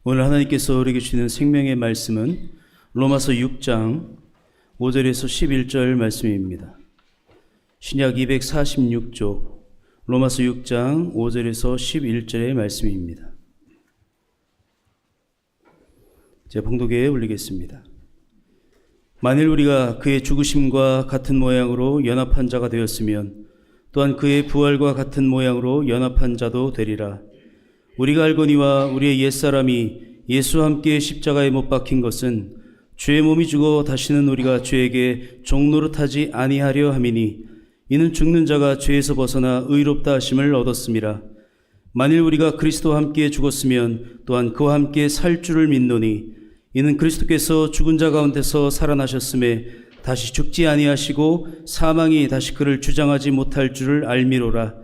오늘 하나님께서 우리에게 주시는 생명의 말씀은 로마서 6장 5절에서 11절 말씀입니다. 신약 246쪽 로마서 6장 5절에서 11절의 말씀입니다. 제가 봉독에 올리겠습니다. 만일 우리가 그의 죽으심과 같은 모양으로 연합한 자가 되었으면 또한 그의 부활과 같은 모양으로 연합한 자도 되리라. 우리가 알거니와 우리의 옛사람이 예수와 함께 십자가에 못 박힌 것은 죄의 몸이 죽어 다시는 우리가 죄에게 종노릇하지 아니하려 함이니 이는 죽는 자가 죄에서 벗어나 의롭다 하심을 얻었음이라. 만일 우리가 그리스도와 함께 죽었으면 또한 그와 함께 살 줄을 믿노니 이는 그리스도께서 죽은 자 가운데서 살아나셨음에 다시 죽지 아니하시고 사망이 다시 그를 주장하지 못할 줄을 알미로라.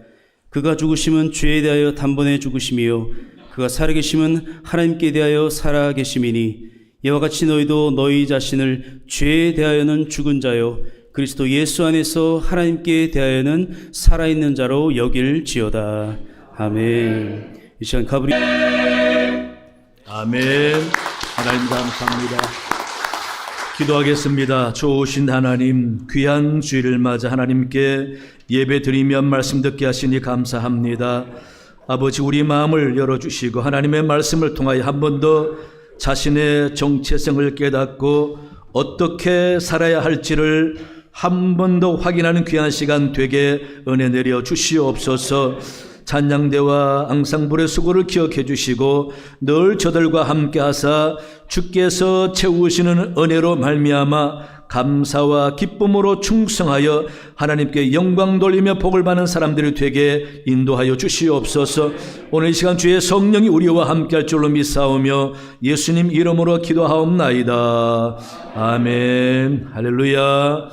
그가 죽으심은 죄에 대하여 단번에 죽으심이요 그가 살아계심은 하나님께 대하여 살아계심이니 이와 같이 너희도 너희 자신을 죄에 대하여는 죽은 자요 그리스도 예수 안에서 하나님께 대하여는 살아있는 자로 여길지어다. 아멘. 이 시간 가브리 아멘. 하나님 감사합니다. 기도하겠습니다. 좋으신 하나님, 귀한 주일을 맞아 하나님께 예배드리며 말씀 듣게 하시니 감사합니다. 아버지, 우리 마음을 열어주시고 하나님의 말씀을 통하여 한 번 더 자신의 정체성을 깨닫고 어떻게 살아야 할지를 한 번 더 확인하는 귀한 시간 되게 은혜 내려 주시옵소서. 찬양대와 앙상블의 수고를 기억해 주시고 늘 저들과 함께 하사 주께서 채우시는 은혜로 말미암아 감사와 기쁨으로 충성하여 하나님께 영광 돌리며 복을 받는 사람들이 되게 인도하여 주시옵소서. 오늘 이 시간 주의 성령이 우리와 함께 할 줄로 믿사오며 예수님 이름으로 기도하옵나이다. 아멘. 할렐루야.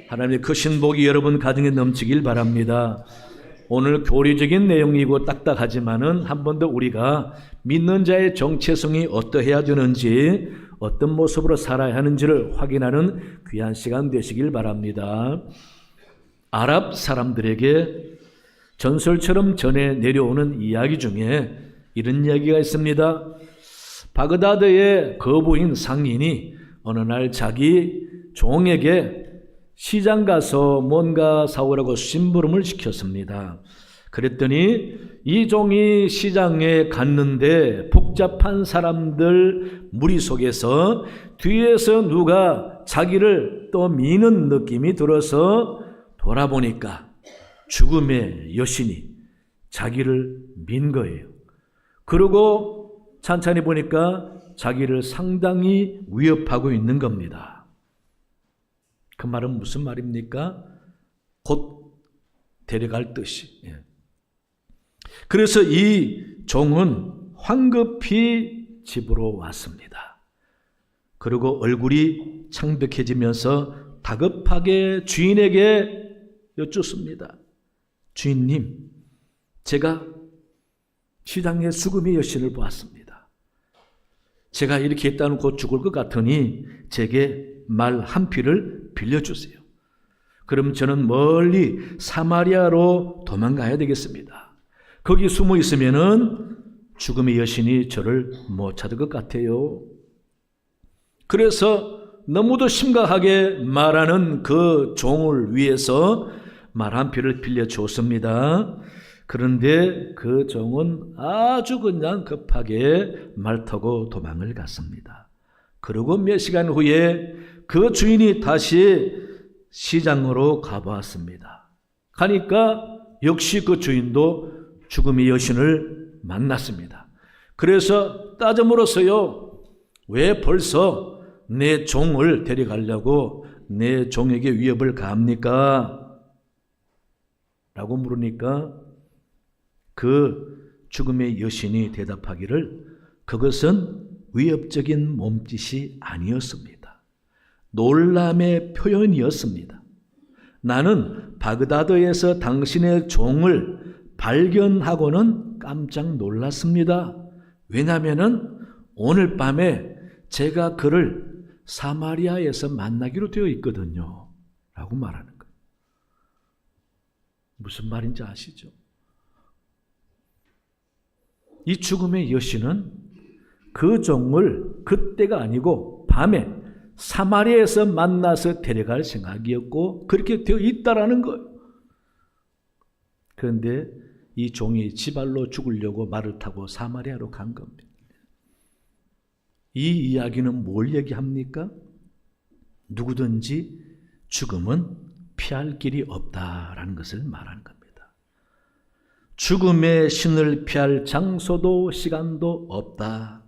하나님의 크신 복이 여러분 가정에 넘치길 바랍니다. 오늘 교리적인 내용이고 딱딱하지만은 한 번 더 우리가 믿는 자의 정체성이 어떠해야 되는지, 어떤 모습으로 살아야 하는지를 확인하는 귀한 시간 되시길 바랍니다. 아랍 사람들에게 전설처럼 전해 내려오는 이야기 중에 이런 이야기가 있습니다. 바그다드의 거부인 상인이 어느 날 자기 종에게 시장 가서 뭔가 사오라고 심부름을 시켰습니다. 그랬더니 이 종이 시장에 갔는데 복잡한 사람들 무리 속에서 뒤에서 누가 자기를 또 미는 느낌이 들어서 돌아보니까 죽음의 여신이 자기를 민 거예요. 그리고 찬찬히 보니까 자기를 상당히 위협하고 있는 겁니다. 그 말은 무슨 말입니까? 곧 데려갈 뜻이. 그래서 이 종은 황급히 집으로 왔습니다. 그리고 얼굴이 창백해지면서 다급하게 주인에게 여쭙습니다. 주인님, 제가 시장에 죽음의 여신을 보았습니다. 제가 이렇게 있다는 곧 죽을 것 같으니 제게 말 한 피를 빌려주세요. 그럼 저는 멀리 사마리아로 도망가야 되겠습니다. 거기 숨어 있으면은 죽음의 여신이 저를 못 찾을 것 같아요. 그래서 너무도 심각하게 말하는 그 종을 위해서 말 한 피를 빌려줬습니다. 그런데 그 종은 아주 그냥 급하게 말 타고 도망을 갔습니다. 그리고 몇 시간 후에 그 주인이 다시 시장으로 가보았습니다. 가니까 역시 그 주인도 죽음의 여신을 만났습니다. 그래서 따져물었어요. 왜 벌써 내 종을 데려가려고 내 종에게 위협을 가합니까? 라고 물으니까 그 죽음의 여신이 대답하기를 그것은 위협적인 몸짓이 아니었습니다. 놀람의 표현이었습니다. 나는 바그다드에서 당신의 종을 발견하고는 깜짝 놀랐습니다. 왜냐하면 오늘 밤에 제가 그를 사마리아에서 만나기로 되어 있거든요. 라고 말하는 거예요. 무슨 말인지 아시죠? 이 죽음의 여신은 그 종을 그때가 아니고 밤에 사마리아에서 만나서 데려갈 생각이었고 그렇게 되어 있다라는 거예요. 그런데 이 종이 지발로 죽으려고 말을 타고 사마리아로 간 겁니다. 이 이야기는 뭘 얘기합니까? 누구든지 죽음은 피할 길이 없다라는 것을 말하는 겁니다. 죽음의 신을 피할 장소도 시간도 없다.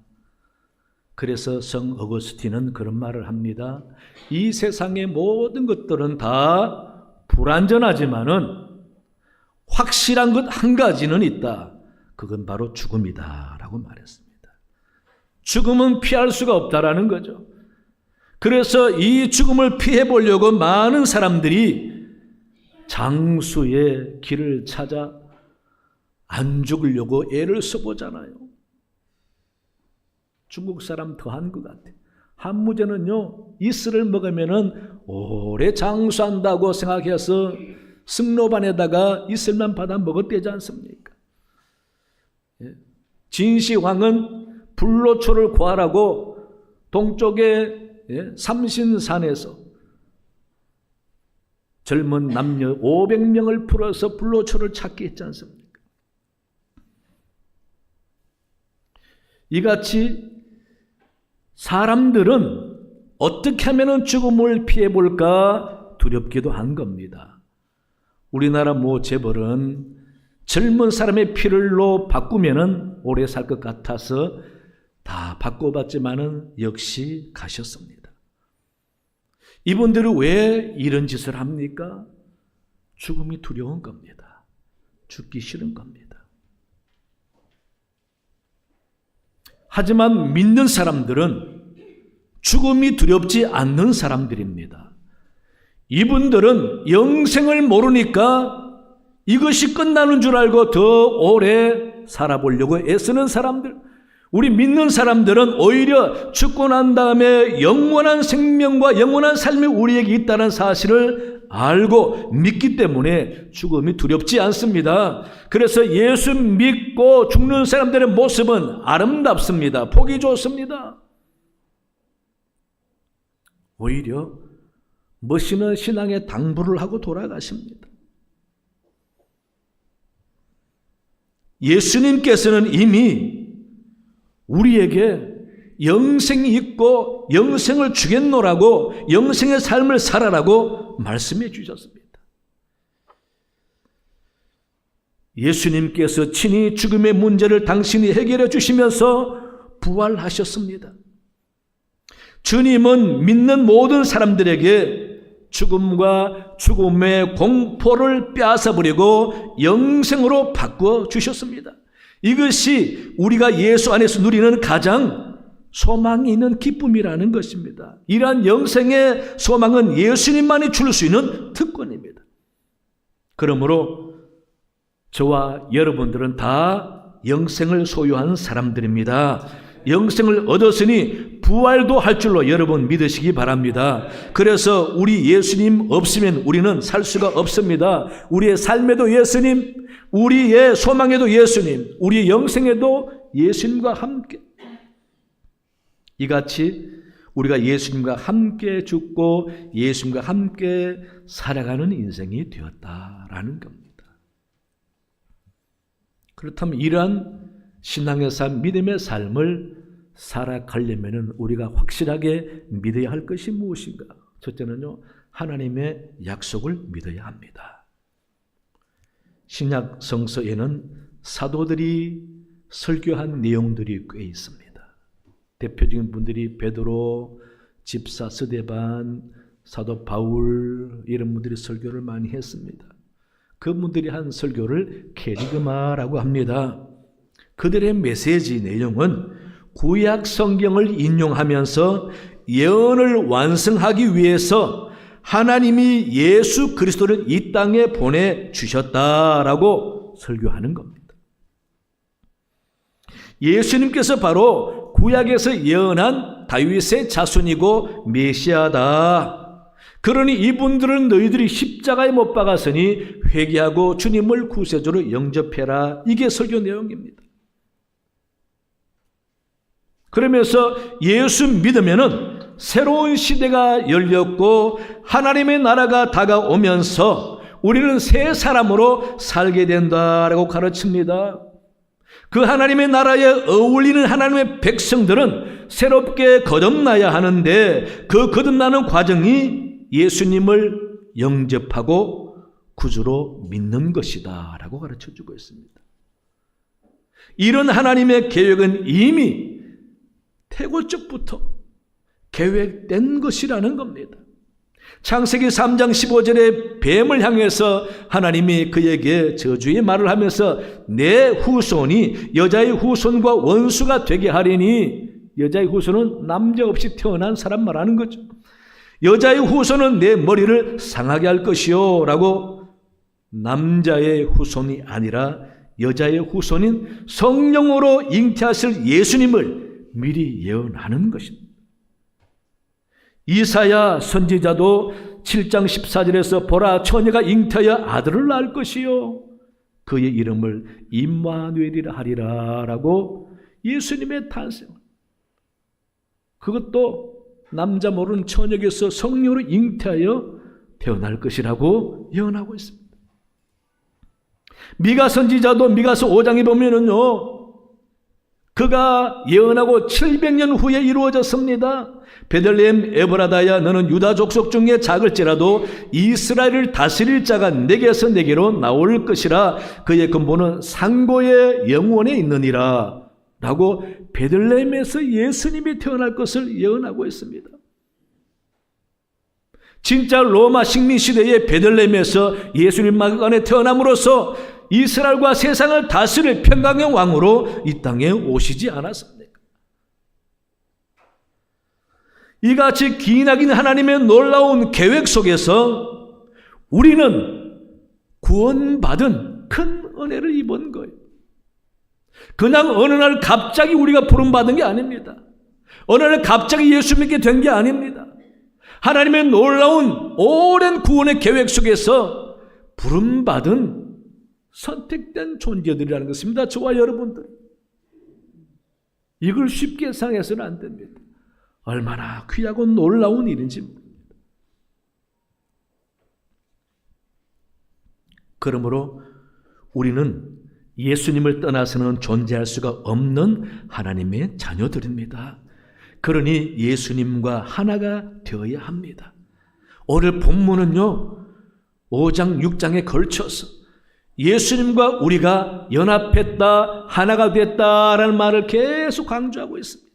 그래서 성 어거스틴은 그런 말을 합니다. 이 세상의 모든 것들은 다 불완전하지만은 확실한 것 한 가지는 있다. 그건 바로 죽음이다 라고 말했습니다. 죽음은 피할 수가 없다라는 거죠. 그래서 이 죽음을 피해 보려고 많은 사람들이 장수의 길을 찾아 안 죽으려고 애를 써보잖아요. 중국 사람 더한 것 같아요. 한무제는요, 이슬을 먹으면은 오래 장수한다고 생각해서 승로반에다가 이슬만 받아 먹었대지 않습니까? 진시황은 불로초를 구하라고 동쪽에 삼신산에서 젊은 남녀 500명을 풀어서 불로초를 찾게 했지 않습니까? 이같이 사람들은 어떻게 하면 죽음을 피해볼까 두렵기도 한 겁니다. 우리나라 모 재벌은 젊은 사람의 피를로 바꾸면 오래 살 것 같아서 다 바꿔봤지만은 역시 가셨습니다. 이분들은 왜 이런 짓을 합니까? 죽음이 두려운 겁니다. 죽기 싫은 겁니다. 하지만 믿는 사람들은 죽음이 두렵지 않는 사람들입니다. 이분들은 영생을 모르니까 이것이 끝나는 줄 알고 더 오래 살아보려고 애쓰는 사람들, 우리 믿는 사람들은 오히려 죽고 난 다음에 영원한 생명과 영원한 삶이 우리에게 있다는 사실을 알고 믿기 때문에 죽음이 두렵지 않습니다. 그래서 예수 믿고 죽는 사람들의 모습은 아름답습니다. 보기 좋습니다. 오히려 멋있는 신앙에 당부를 하고 돌아가십니다. 예수님께서는 이미 우리에게 영생이 있고 영생을 주겠노라고, 영생의 삶을 살아라고 말씀해 주셨습니다. 예수님께서 친히 죽음의 문제를 당신이 해결해 주시면서 부활하셨습니다. 주님은 믿는 모든 사람들에게 죽음과 죽음의 공포를 빼앗아버리고 영생으로 바꾸어 주셨습니다. 이것이 우리가 예수 안에서 누리는 가장 소망이 있는 기쁨이라는 것입니다. 이러한 영생의 소망은 예수님만이 줄 수 있는 특권입니다. 그러므로 저와 여러분들은 다 영생을 소유한 사람들입니다. 영생을 얻었으니 부활도 할 줄로 여러분 믿으시기 바랍니다. 그래서 우리 예수님 없으면 우리는 살 수가 없습니다. 우리의 삶에도 예수님, 우리의 소망에도 예수님, 우리의 영생에도 예수님과 함께, 이같이 우리가 예수님과 함께 죽고 예수님과 함께 살아가는 인생이 되었다라는 겁니다. 그렇다면 이러한 신앙의 삶, 믿음의 삶을 살아가려면 우리가 확실하게 믿어야 할 것이 무엇인가? 첫째는요, 하나님의 약속을 믿어야 합니다. 신약 성서에는 사도들이 설교한 내용들이 꽤 있습니다. 대표적인 분들이 베드로, 집사 스데반, 사도 바울, 이런 분들이 설교를 많이 했습니다. 그분들이 한 설교를 케리그마라고 합니다. 그들의 메시지 내용은 구약 성경을 인용하면서 예언을 완성하기 위해서 하나님이 예수 그리스도를 이 땅에 보내주셨다라고 설교하는 겁니다. 예수님께서 바로 구약에서 예언한 다윗의 자손이고 메시아다. 그러니 이분들은 너희들이 십자가에 못 박았으니 회개하고 주님을 구세주로 영접해라. 이게 설교 내용입니다. 그러면서 예수 믿으면은 새로운 시대가 열렸고 하나님의 나라가 다가오면서 우리는 새 사람으로 살게 된다라고 가르칩니다. 그 하나님의 나라에 어울리는 하나님의 백성들은 새롭게 거듭나야 하는데 그 거듭나는 과정이 예수님을 영접하고 구주로 믿는 것이다 라고 가르쳐주고 있습니다. 이런 하나님의 계획은 이미 태고적부터 계획된 것이라는 겁니다. 창세기 3장 15절에 뱀을 향해서 하나님이 그에게 저주의 말을 하면서 내 후손이 여자의 후손과 원수가 되게 하리니, 여자의 후손은 남자 없이 태어난 사람 말하는 거죠. 여자의 후손은 내 머리를 상하게 할 것이요 라고 남자의 후손이 아니라 여자의 후손인 성령으로 잉태하실 예수님을 미리 예언하는 것입니다. 이사야 선지자도 7장 14절에서 보라 처녀가 잉태하여 아들을 낳을 것이요 그의 이름을 임마누엘이라 하리라 라고 예수님의 탄생, 그것도 남자 모르는 처녀에게서 성령으로 잉태하여 태어날 것이라고 예언하고 있습니다. 미가 선지자도 미가서 5장에 보면은요, 그가 예언하고 700년 후에 이루어졌습니다. 베들레헴 에브라다야 너는 유다 족속 중에 작을지라도 이스라엘을 다스릴 자가 내게서 내게로 나올 것이라 그의 근본은 상고의 영원에 있느니라 라고 베들레헴에서 예수님이 태어날 것을 예언하고 있습니다. 진짜 로마 식민시대의 베들레헴에서 예수님 마가간에 태어남으로써 이스라엘과 세상을 다스릴 평강의 왕으로 이 땅에 오시지 않았습니까? 이같이 기나긴 하나님의 놀라운 계획 속에서 우리는 구원받은 큰 은혜를 입은 거예요. 그냥 어느 날 갑자기 우리가 부름받은 게 아닙니다. 어느 날 갑자기 예수 믿게 된 게 아닙니다. 하나님의 놀라운 오랜 구원의 계획 속에서 부름받은 선택된 존재들이라는 것입니다. 저와 여러분들. 이걸 쉽게 상해서는 안 됩니다. 얼마나 귀하고 놀라운 일인지 모릅니다. 그러므로 우리는 예수님을 떠나서는 존재할 수가 없는 하나님의 자녀들입니다. 그러니 예수님과 하나가 되어야 합니다. 오늘 본문은요, 5장 6장에 걸쳐서 예수님과 우리가 연합했다, 하나가 됐다라는 말을 계속 강조하고 있습니다.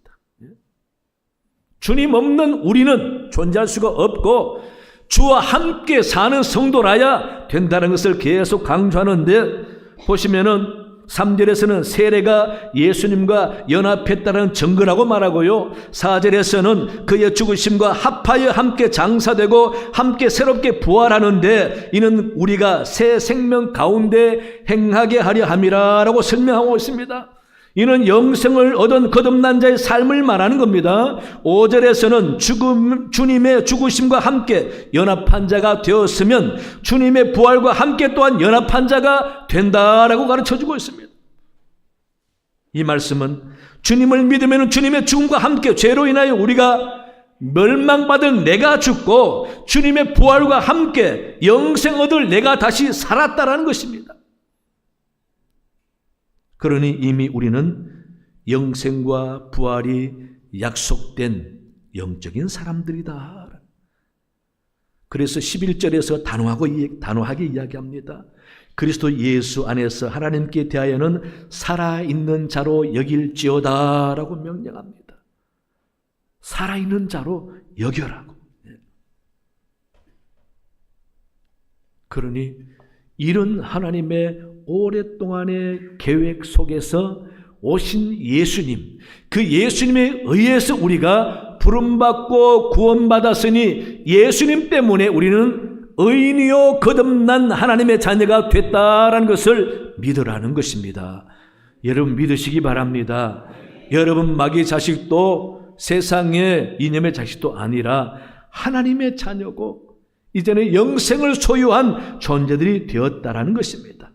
주님 없는 우리는 존재할 수가 없고 주와 함께 사는 성도라야 된다는 것을 계속 강조하는데, 보시면은 3절에서는 세례가 예수님과 연합했다는 증거라고 말하고요, 4절에서는 그의 죽으심과 합하여 함께 장사되고 함께 새롭게 부활하는데 이는 우리가 새 생명 가운데 행하게 하려 함이라 라고 설명하고 있습니다. 이는 영생을 얻은 거듭난 자의 삶을 말하는 겁니다. 5절에서는 주님의 죽으심과 함께 연합한 자가 되었으면 주님의 부활과 함께 또한 연합한 자가 된다라고 가르쳐주고 있습니다. 이 말씀은 주님을 믿으면 주님의 죽음과 함께 죄로 인하여 우리가 멸망받을 내가 죽고 주님의 부활과 함께 영생 얻을 내가 다시 살았다라는 것입니다. 그러니 이미 우리는 영생과 부활이 약속된 영적인 사람들이다. 그래서 11절에서 단호하게 이야기합니다. 그리스도 예수 안에서 하나님께 대하여는 살아있는 자로 여길지어다 라고 명령합니다. 살아있는 자로 여겨라고. 그러니 이런 하나님의 오랫동안의 계획 속에서 오신 예수님, 그 예수님에 의해서 우리가 부름받고 구원받았으니 예수님 때문에 우리는 의인이요 거듭난 하나님의 자녀가 됐다라는 것을 믿으라는 것입니다. 여러분 믿으시기 바랍니다. 여러분 마귀의 자식도 세상의 이념의 자식도 아니라 하나님의 자녀고 이제는 영생을 소유한 존재들이 되었다라는 것입니다.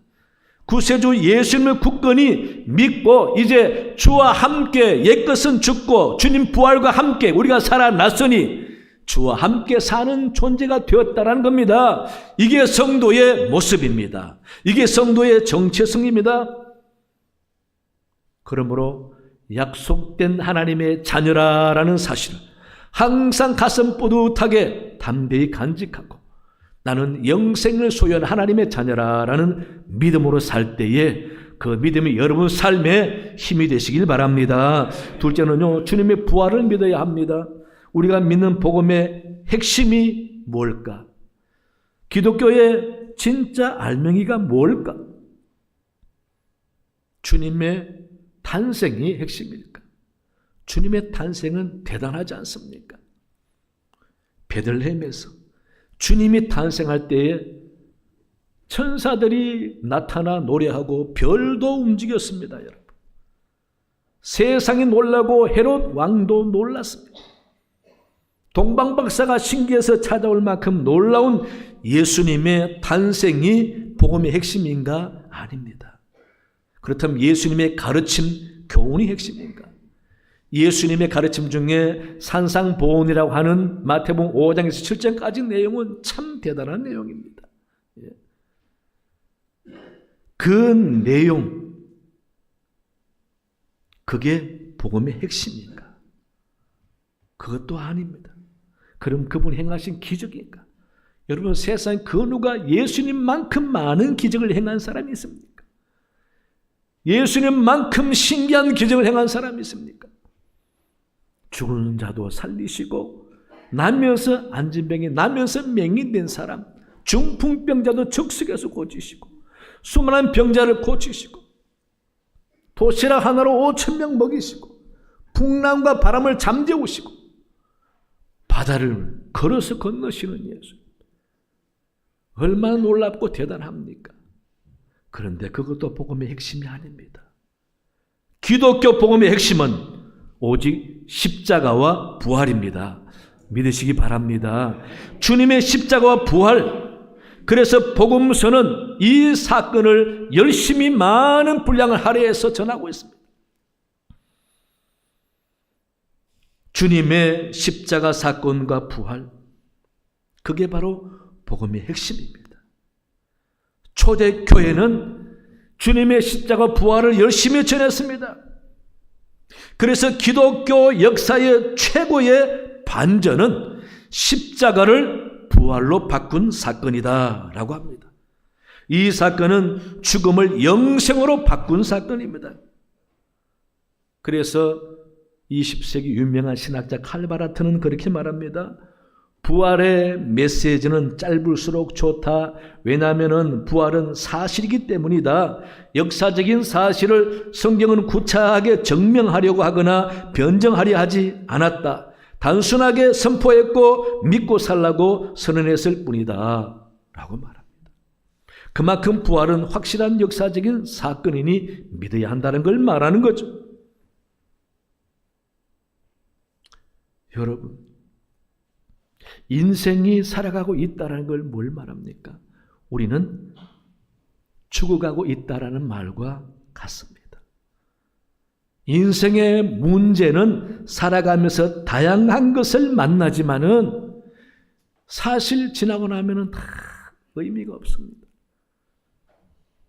구세주 예수님을 굳건히 믿고 이제 주와 함께 옛것은 죽고 주님 부활과 함께 우리가 살아났으니 주와 함께 사는 존재가 되었다라는 겁니다. 이게 성도의 모습입니다. 이게 성도의 정체성입니다. 그러므로 약속된 하나님의 자녀라라는 사실을 항상 가슴 뿌듯하게 담대히 간직하고 나는 영생을 소유한 하나님의 자녀라라는 믿음으로 살 때에 그 믿음이 여러분 삶에 힘이 되시길 바랍니다. 둘째는요, 주님의 부활을 믿어야 합니다. 우리가 믿는 복음의 핵심이 뭘까? 기독교의 진짜 알맹이가 뭘까? 주님의 탄생이 핵심일까? 주님의 탄생은 대단하지 않습니까? 베들레헴에서 주님이 탄생할 때에 천사들이 나타나 노래하고 별도 움직였습니다, 여러분. 세상이 놀라고 헤롯 왕도 놀랐습니다. 동방박사가 신기해서 찾아올 만큼 놀라운 예수님의 탄생이 복음의 핵심인가? 아닙니다. 그렇다면 예수님의 가르침, 교훈이 핵심인가? 예수님의 가르침 중에 산상보훈이라고 하는 마태복음 5장에서 7장까지 내용은 참 대단한 내용입니다. 그 내용, 그게 복음의 핵심인가? 그것도 아닙니다. 그럼 그분이 행하신 기적인가? 여러분, 세상에 그 누가 예수님만큼 많은 기적을 행한 사람이 있습니까? 예수님만큼 신기한 기적을 행한 사람이 있습니까? 죽은 자도 살리시고 나면서 안진병이 나면서 맹인된 사람, 중풍병자도 적석에서 고치시고 수많은 병자를 고치시고 도시락 하나로 5,000명 먹이시고 풍랑과 바람을 잠재우시고 바다를 걸어서 건너시는 예수, 얼마나 놀랍고 대단합니까? 그런데 그것도 복음의 핵심이 아닙니다. 기독교 복음의 핵심은 오직 십자가와 부활입니다. 믿으시기 바랍니다. 주님의 십자가와 부활. 그래서 복음서는 이 사건을 열심히 많은 분량을 할애해서 전하고 있습니다. 주님의 십자가 사건과 부활, 그게 바로 복음의 핵심입니다. 초대교회는 주님의 십자가 부활을 열심히 전했습니다. 그래서 기독교 역사의 최고의 반전은 십자가를 부활로 바꾼 사건이다라고 합니다. 이 사건은 죽음을 영생으로 바꾼 사건입니다. 그래서 20세기 유명한 신학자 칼바라트는 그렇게 말합니다. 부활의 메시지는 짧을수록 좋다. 왜냐하면 부활은 사실이기 때문이다. 역사적인 사실을 성경은 구차하게 증명하려고 하거나 변정하려 하지 않았다. 단순하게 선포했고 믿고 살라고 선언했을 뿐이다 라고 말합니다. 그만큼 부활은 확실한 역사적인 사건이니 믿어야 한다는 걸 말하는 거죠. 여러분, 인생이 살아가고 있다는 걸 뭘 말합니까? 우리는 죽어가고 있다는 말과 같습니다. 인생의 문제는 살아가면서 다양한 것을 만나지만은 사실 지나고 나면은 다 의미가 없습니다.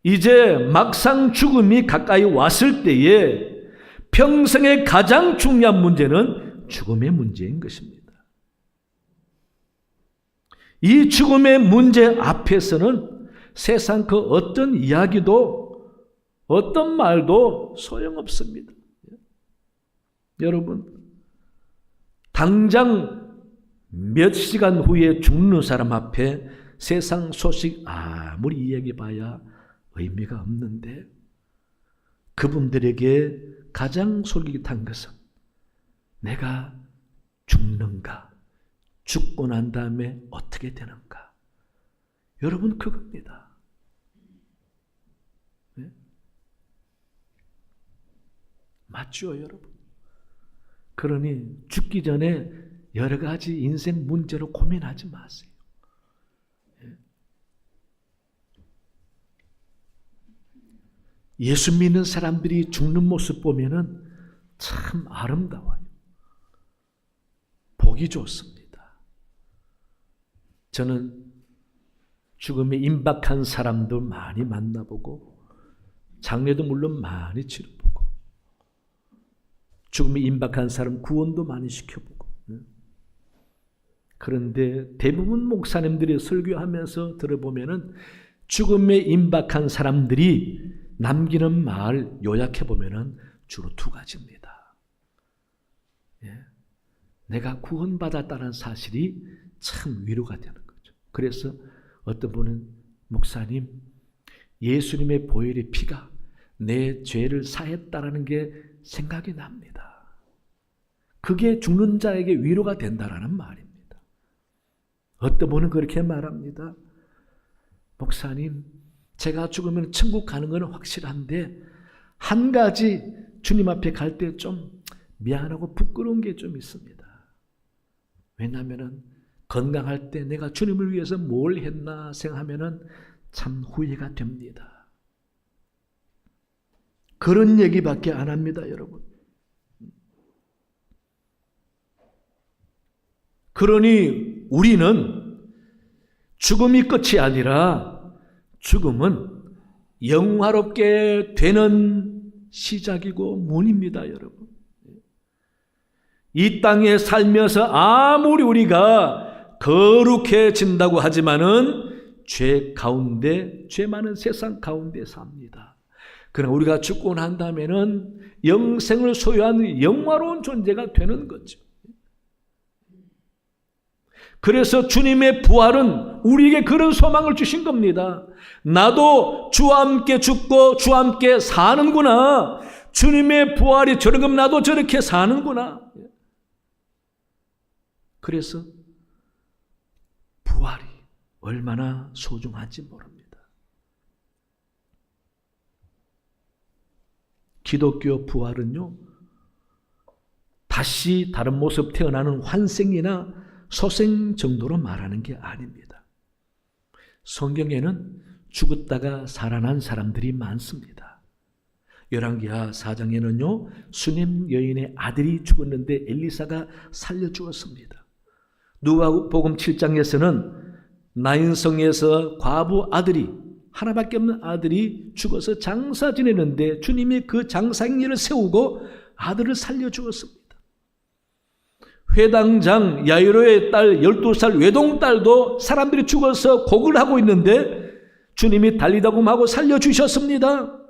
이제 막상 죽음이 가까이 왔을 때에 평생의 가장 중요한 문제는 죽음의 문제인 것입니다. 이 죽음의 문제 앞에서는 세상 그 어떤 이야기도 어떤 말도 소용없습니다. 여러분, 당장 몇 시간 후에 죽는 사람 앞에 세상 소식 아무리 이야기해봐야 의미가 없는데 그분들에게 가장 솔깃한 것은 내가 죽는가? 죽고 난 다음에 어떻게 되는가? 여러분, 그겁니다. 네? 맞죠, 여러분? 그러니 죽기 전에 여러 가지 인생 문제로 고민하지 마세요. 네? 예수 믿는 사람들이 죽는 모습 보면은 참 아름다워요. 보기 좋습니다. 저는 죽음에 임박한 사람도 많이 만나보고 장례도 물론 많이 치러보고 죽음에 임박한 사람 구원도 많이 시켜보고, 그런데 대부분 목사님들이 설교하면서 들어보면은 죽음에 임박한 사람들이 남기는 말 요약해 보면은 주로 두 가지입니다. 내가 구원받았다는 사실이 참 위로가 되는 거죠. 그래서 어떤 분은 목사님, 예수님의 보혈의 피가 내 죄를 사했다라는 게 생각이 납니다. 그게 죽는 자에게 위로가 된다라는 말입니다. 어떤 분은 그렇게 말합니다. 목사님, 제가 죽으면 천국 가는 건 확실한데 한 가지 주님 앞에 갈 때 좀 미안하고 부끄러운 게 좀 있습니다. 왜냐하면 건강할 때 내가 주님을 위해서 뭘 했나 생각하면 참 후회가 됩니다. 그런 얘기밖에 안 합니다, 여러분. 그러니 우리는 죽음이 끝이 아니라 죽음은 영화롭게 되는 시작이고 문입니다, 여러분. 이 땅에 살면서 아무리 우리가 거룩해진다고 하지만은 죄 가운데, 죄 많은 세상 가운데 삽니다. 그러나 우리가 죽고 난 다음에는 영생을 소유한 영화로운 존재가 되는 거죠. 그래서 주님의 부활은 우리에게 그런 소망을 주신 겁니다. 나도 주와 함께 죽고 주와 함께 사는구나. 주님의 부활이 저런 거면 나도 저렇게 사는구나. 그래서 부활이 얼마나 소중한지 모릅니다. 기독교 부활은요, 다시 다른 모습 태어나는 환생이나 소생 정도로 말하는 게 아닙니다. 성경에는 죽었다가 살아난 사람들이 많습니다. 열왕기하 4장에는요, 수넴 여인의 아들이 죽었는데 엘리사가 살려주었습니다. 누가복음 7장에서는 나인성에서 과부 아들이, 하나밖에 없는 아들이 죽어서 장사 지내는데 주님이 그 장사행리를 세우고 아들을 살려주었습니다. 회당장 야이로의 딸 12살 외동딸도 사람들이 죽어서 곡을 하고 있는데 주님이 달리다곰하고 살려주셨습니다.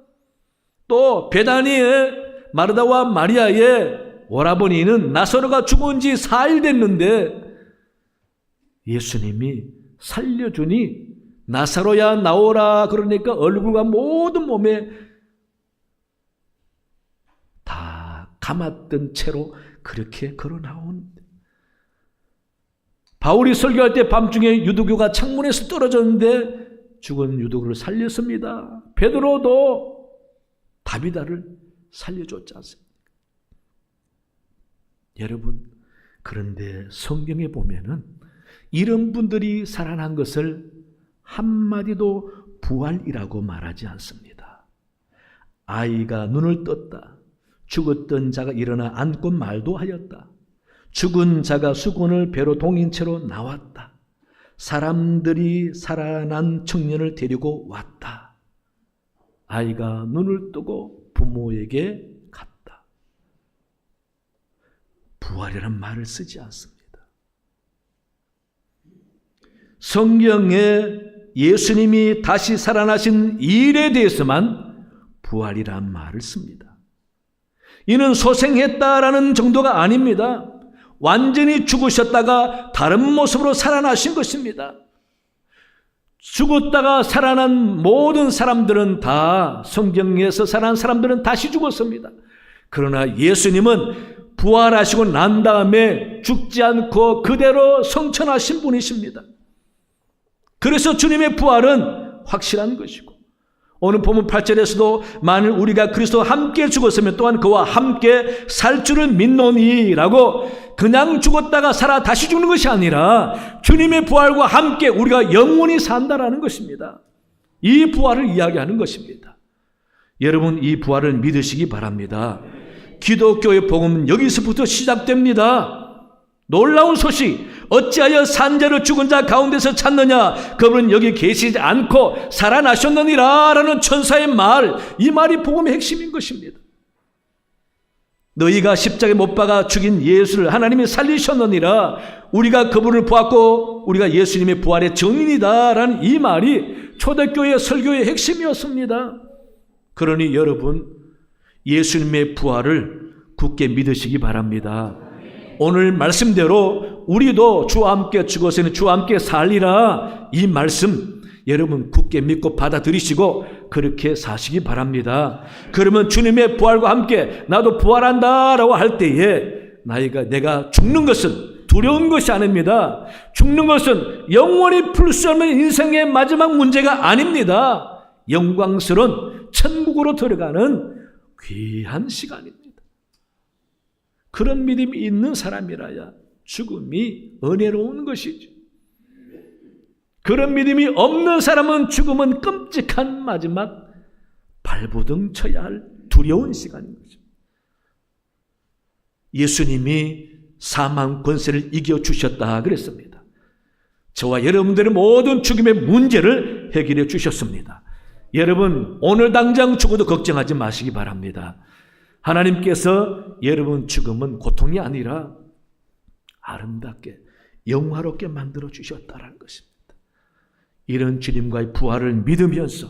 또 베다니의 마르다와 마리아의 오라버니는 나사로가 죽은 지 4일 됐는데 예수님이 살려주니 나사로야 나오라 그러니까 얼굴과 모든 몸에 다 감았던 채로 그렇게 걸어 나오는데, 바울이 설교할 때 밤중에 유두교가 창문에서 떨어졌는데 죽은 유두교를 살렸습니다. 베드로도 다비다를 살려줬지 않습니까? 여러분, 그런데 성경에 보면은 이런 분들이 살아난 것을 한마디도 부활이라고 말하지 않습니다. 아이가 눈을 떴다. 죽었던 자가 일어나 앉고 말도 하였다. 죽은 자가 수건을 배로 동인 채로 나왔다. 사람들이 살아난 청년을 데리고 왔다. 아이가 눈을 뜨고 부모에게 갔다. 부활이란 말을 쓰지 않습니다. 성경에 예수님이 다시 살아나신 일에 대해서만 부활이란 말을 씁니다. 이는 소생했다라는 정도가 아닙니다. 완전히 죽으셨다가 다른 모습으로 살아나신 것입니다. 죽었다가 살아난 모든 사람들은 다, 성경에서 살아난 사람들은 다시 죽었습니다. 그러나 예수님은 부활하시고 난 다음에 죽지 않고 그대로 성천하신 분이십니다. 그래서 주님의 부활은 확실한 것이고, 오늘 본문 8절에서도 만일 우리가 그리스도와 함께 죽었으면 또한 그와 함께 살 줄을 믿노니라고, 그냥 죽었다가 살아 다시 죽는 것이 아니라 주님의 부활과 함께 우리가 영원히 산다라는 것입니다. 이 부활을 이야기하는 것입니다. 여러분 이 부활을 믿으시기 바랍니다. 기독교의 복음은 여기서부터 시작됩니다. 놀라운 소식, 어찌하여 산자로 죽은 자 가운데서 찾느냐, 그분은 여기 계시지 않고 살아나셨느니라 라는 천사의 말, 이 말이 복음의 핵심인 것입니다. 너희가 십자가에 못 박아 죽인 예수를 하나님이 살리셨느니라, 우리가 그분을 보았고 우리가 예수님의 부활의 증인이다 라는 이 말이 초대교회 설교의 핵심이었습니다. 그러니 여러분, 예수님의 부활을 굳게 믿으시기 바랍니다. 오늘 말씀대로 우리도 주와 함께 죽었으니 주와 함께 살리라, 이 말씀 여러분 굳게 믿고 받아들이시고 그렇게 사시기 바랍니다. 그러면 주님의 부활과 함께 나도 부활한다 라고 할 때에 내가 죽는 것은 두려운 것이 아닙니다. 죽는 것은 영원히 풀 수 없는 인생의 마지막 문제가 아닙니다. 영광스러운 천국으로 들어가는 귀한 시간입니다. 그런 믿음이 있는 사람이라야 죽음이 은혜로운 것이죠. 그런 믿음이 없는 사람은 죽음은 끔찍한 마지막 발버둥 쳐야 할 두려운 시간인 거죠. 예수님이 사망 권세를 이겨주셨다 그랬습니다. 저와 여러분들의 모든 죽음의 문제를 해결해 주셨습니다. 여러분 오늘 당장 죽어도 걱정하지 마시기 바랍니다. 하나님께서 여러분 죽음은 고통이 아니라 아름답게 영화롭게 만들어 주셨다는 것입니다. 이런 주님과의 부활을 믿으면서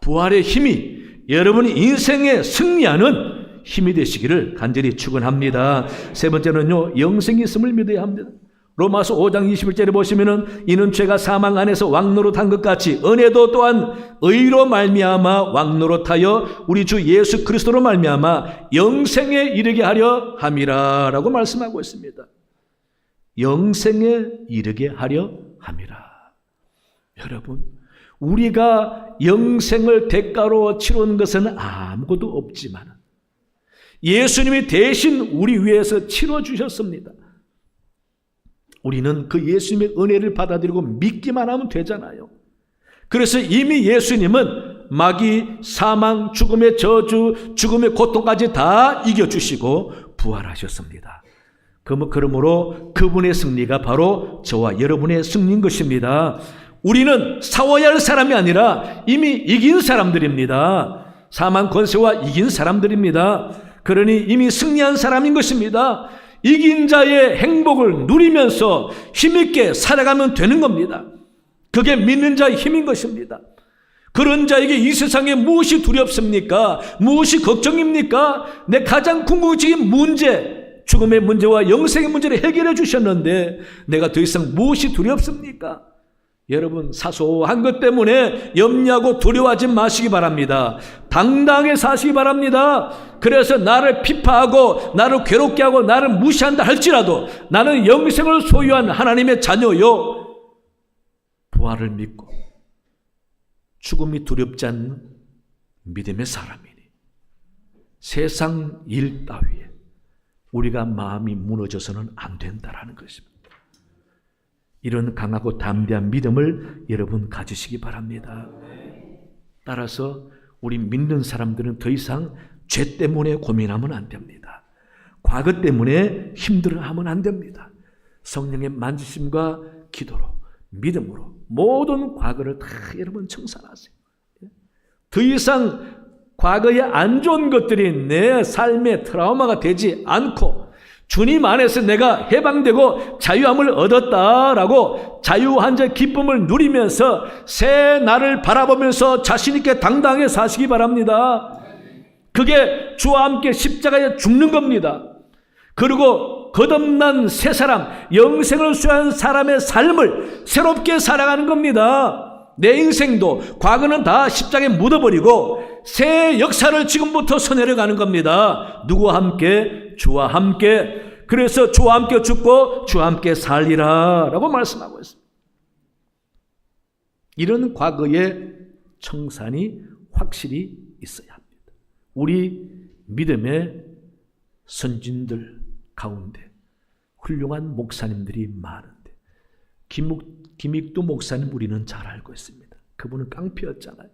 부활의 힘이 여러분이 인생에 승리하는 힘이 되시기를 간절히 축원합니다. 세 번째는요, 영생이 있음을 믿어야 합니다. 로마서 5장 21절에 보시면은 이는 죄가 사망 안에서 왕노릇한 것 같이 은혜도 또한 의로 말미암아 왕노릇하여 우리 주 예수 그리스도로 말미암아 영생에 이르게 하려 함이라라고 말씀하고 있습니다. 영생에 이르게 하려 함이라. 여러분, 우리가 영생을 대가로 치러온 것은 아무것도 없지만 예수님이 대신 우리 위해서 치러 주셨습니다. 우리는 그 예수님의 은혜를 받아들이고 믿기만 하면 되잖아요. 그래서 이미 예수님은 마귀, 사망, 죽음의 저주, 죽음의 고통까지 다 이겨주시고 부활하셨습니다. 그러므로 그분의 승리가 바로 저와 여러분의 승리인 것입니다. 우리는 싸워야 할 사람이 아니라 이미 이긴 사람들입니다. 사망 권세와 이긴 사람들입니다. 그러니 이미 승리한 사람인 것입니다. 이긴 자의 행복을 누리면서 힘있게 살아가면 되는 겁니다. 그게 믿는 자의 힘인 것입니다. 그런 자에게 이 세상에 무엇이 두렵습니까? 무엇이 걱정입니까? 내 가장 궁극적인 문제, 죽음의 문제와 영생의 문제를 해결해 주셨는데 내가 더 이상 무엇이 두렵습니까? 여러분, 사소한 것 때문에 염려하고 두려워하지 마시기 바랍니다. 당당하게 사시기 바랍니다. 그래서 나를 비판하고 나를 괴롭게 하고 나를 무시한다 할지라도 나는 영생을 소유한 하나님의 자녀요, 부활을 믿고 죽음이 두렵지 않는 믿음의 사람이니 세상 일 따위에 우리가 마음이 무너져서는 안 된다라는 것입니다. 이런 강하고 담대한 믿음을 여러분 가지시기 바랍니다. 따라서 우리 믿는 사람들은 더 이상 죄 때문에 고민하면 안 됩니다. 과거 때문에 힘들어하면 안 됩니다. 성령의 만지심과 기도로, 믿음으로 모든 과거를 다 여러분 청산하세요. 더 이상 과거의 안 좋은 것들이 내 삶의 트라우마가 되지 않고 주님 안에서 내가 해방되고 자유함을 얻었다라고 자유한 자 기쁨을 누리면서 새 날을 바라보면서 자신 있게 당당하게 사시기 바랍니다. 그게 주와 함께 십자가에 죽는 겁니다. 그리고 거듭난 새 사람, 영생을 수여한 사람의 삶을 새롭게 살아가는 겁니다. 내 인생도 과거는 다 십자가에 묻어버리고 새 역사를 지금부터 서내려가는 겁니다. 누구와 함께? 주와 함께. 그래서 주와 함께 죽고 주와 함께 살리라 라고 말씀하고 있습니다. 이런 과거의 청산이 확실히 있어야 합니다. 우리 믿음의 선진들 가운데 훌륭한 목사님들이 많은데 김익두 목사님 우리는 잘 알고 있습니다. 그분은 깡패였잖아요.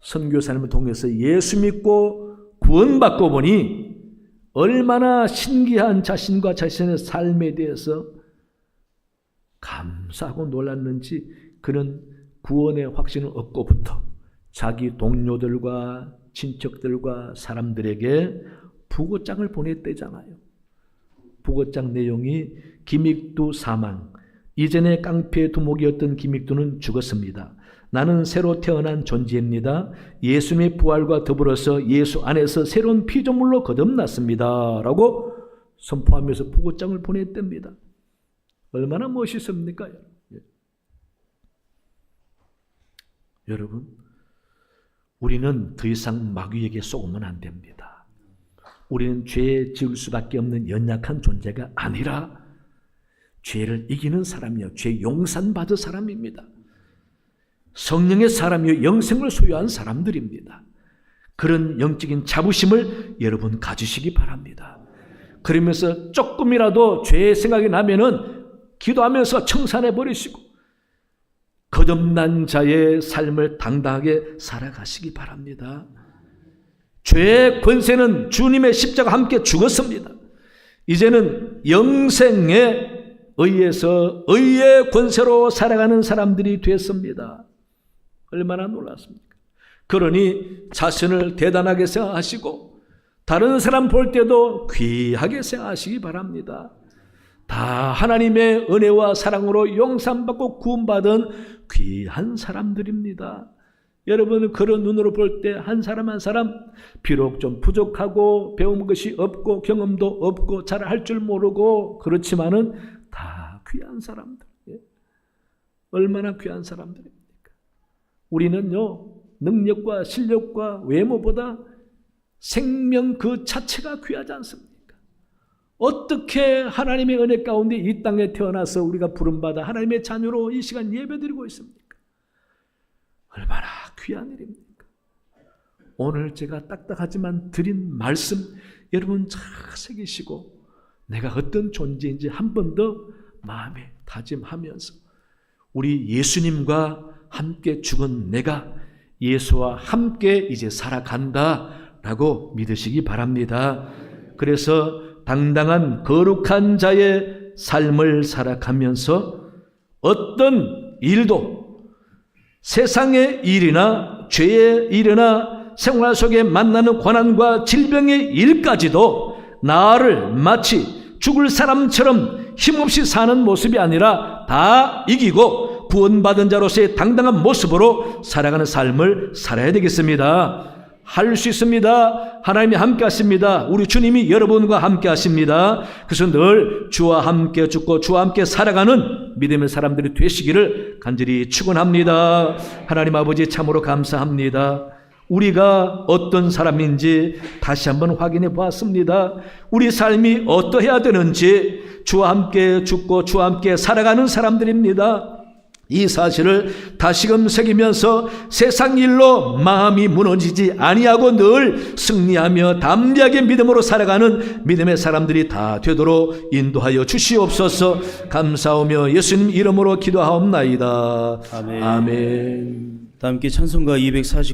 선교사님을 통해서 예수 믿고 구원받고 보니 얼마나 신기한 자신과 자신의 삶에 대해서 감사하고 놀랐는지 그는 구원의 확신을 얻고부터 자기 동료들과 친척들과 사람들에게 부고장을 보냈대잖아요. 부고장 내용이 기믹두 사망, 이전에 깡패 두목이었던 기믹두는 죽었습니다. 나는 새로 태어난 존재입니다. 예수님의 부활과 더불어서 예수 안에서 새로운 피조물로 거듭났습니다. 라고 선포하면서 부고장을 보냈답니다. 얼마나 멋있습니까? 여러분, 우리는 더 이상 마귀에게 속으면 안 됩니다. 우리는 죄 지을 수밖에 없는 연약한 존재가 아니라 죄를 이기는 사람이요, 죄 용산받은 사람입니다. 성령의 사람이요, 영생을 소유한 사람들입니다. 그런 영적인 자부심을 여러분 가지시기 바랍니다. 그러면서 조금이라도 죄의 생각이 나면은 기도하면서 청산해 버리시고 거듭난 자의 삶을 당당하게 살아가시기 바랍니다. 죄의 권세는 주님의 십자가 함께 죽었습니다. 이제는 영생에 의해서 의의 권세로 살아가는 사람들이 됐습니다. 얼마나 놀랐습니까? 그러니 자신을 대단하게 생각하시고 다른 사람 볼 때도 귀하게 생각하시기 바랍니다. 다 하나님의 은혜와 사랑으로 용서받고 구원받은 귀한 사람들입니다. 여러분은 그런 눈으로 볼 때 한 사람 한 사람 비록 좀 부족하고 배운 것이 없고 경험도 없고 잘 할 줄 모르고 그렇지만은 다 귀한 사람들. 얼마나 귀한 사람들입니까? 우리는요, 능력과 실력과 외모보다 생명 그 자체가 귀하지 않습니까? 어떻게 하나님의 은혜 가운데 이 땅에 태어나서 우리가 부름받아 하나님의 자녀로 이 시간 예배드리고 있습니까? 얼마나 귀한 일입니까? 오늘 제가 딱딱하지만 드린 말씀 여러분 잘 새기시고 내가 어떤 존재인지 한 번 더 마음에 다짐하면서 우리 예수님과 함께 죽은 내가 예수와 함께 이제 살아간다라고 믿으시기 바랍니다. 그래서 당당한 거룩한 자의 삶을 살아가면서 어떤 일도 세상의 일이나 죄의 일이나 생활 속에 만나는 고난과 질병의 일까지도 나를 마치 죽을 사람처럼 힘없이 사는 모습이 아니라 다 이기고 구원받은 자로서의 당당한 모습으로 살아가는 삶을 살아야 되겠습니다. 할 수 있습니다. 하나님이 함께 하십니다. 우리 주님이 여러분과 함께 하십니다. 그래서 늘 주와 함께 죽고 주와 함께 살아가는 믿음의 사람들이 되시기를 간절히 축원합니다. 하나님 아버지 참으로 감사합니다. 우리가 어떤 사람인지 다시 한번 확인해 보았습니다. 우리 삶이 어떠해야 되는지 주와 함께 죽고 주와 함께 살아가는 사람들입니다. 이 사실을 다시금 새기면서 세상 일로 마음이 무너지지 아니하고 늘 승리하며 담대하게 믿음으로 살아가는 믿음의 사람들이 다 되도록 인도하여 주시옵소서. 감사하며 예수님 이름으로 기도하옵나이다. 아멘. 아멘. 다 함께 찬송가 240